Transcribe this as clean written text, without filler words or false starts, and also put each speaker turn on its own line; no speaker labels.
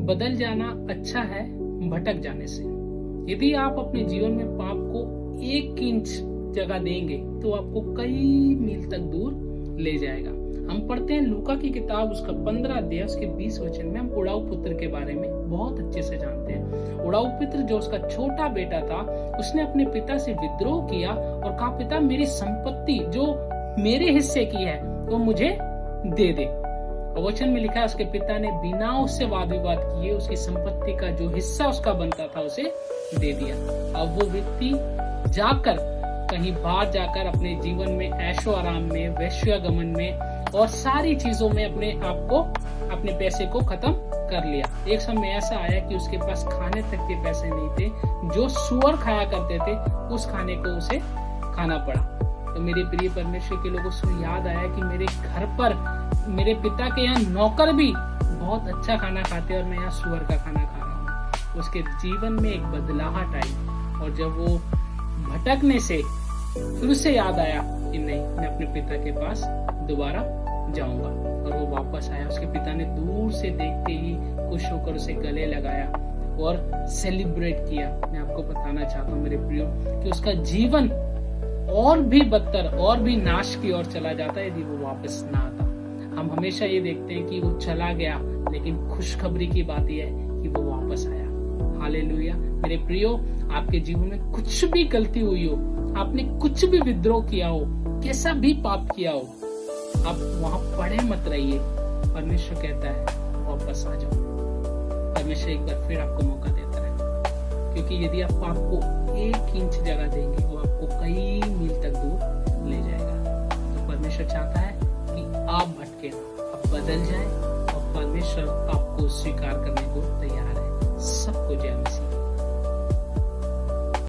बदल जाना अच्छा है भटक जाने से। यदि आप अपने जीवन में पाप को 1 इंच जगह देंगे तो आपको कई मील तक दूर ले जाएगा। हम पढ़ते हैं लूका की किताब उसका 15 अध्याय उसके 20 वचन में हम उड़ाऊ पुत्र के बारे में बहुत अच्छे से जानते हैं। उड़ाऊ पुत्र जो उसका छोटा बेटा था, उसने अपने पिता से विद्रोह किया और कहा, पिता मेरी संपत्ति जो मेरे हिस्से की है वो मुझे दे दे। और वचन में लिखा है उसके पिता ने बिना उससे वाद विवाद किए उसकी संपत्ति का जो हिस्सा उसका बनता था उसे दे दिया। अब वो व्यक्ति जाकर कहीं बाहर जाकर अपने जीवन में ऐशो आराम में, वैश्यागमन में और सारी चीजों में अपने आप को, अपने पैसे को खत्म कर लिया। एक समय ऐसा आया कि उसके पास खाने तक के पैसे नहीं थे, जो सुअर खाया करते थे उस खाने को उसे खाना पड़ा। तो मेरे प्रिय परमेश्वर के लोगों को याद आया कि मेरे घर पर मेरे पिता के यहाँ नौकर भी बहुत अच्छा खाना खाते हैं और मैं यहाँ सुअर का खाना खा रहा हूँ। उसके जीवन में एक बदलाहट आई और जब वो भटकने से फिर उसे याद आया कि नहीं, मैं अपने पिता के पास दोबारा जाऊंगा। और वो वापस आया। उसके पिता ने दूर से देखते ही खुश होकर उसे गले लगाया और सेलिब्रेट किया। मैं आपको बताना चाहता हूँ मेरे प्रियो कि उसका जीवन और भी बदतर और भी नाश की ओर चला जाता यदि वो वापस ना आता। हम हमेशा ये देखते हैं कि वो चला गया, लेकिन खुशखबरी की बात यह है कि वो वापस आया। हालेलुया। मेरे प्रियो, आपके जीवन में कुछ भी गलती हुई हो, आपने कुछ भी विद्रोह किया हो, कैसा भी पाप किया हो, आप वहां पड़े मत रहिए। परमेश्वर कहता है वापस आ जाओ। परमेश्वर एक बार फिर आपको मौका देता है, क्योंकि यदि आप पाप को 1 इंच जगह देंगे वो आपको कई मील तक दूर ले जाएगा। तो परमेश्वर चाहता है कि आप भटके, आप बदल जाए और परमेश्वर आपको स्वीकार करने को तैयार है। सबको जय मसीह।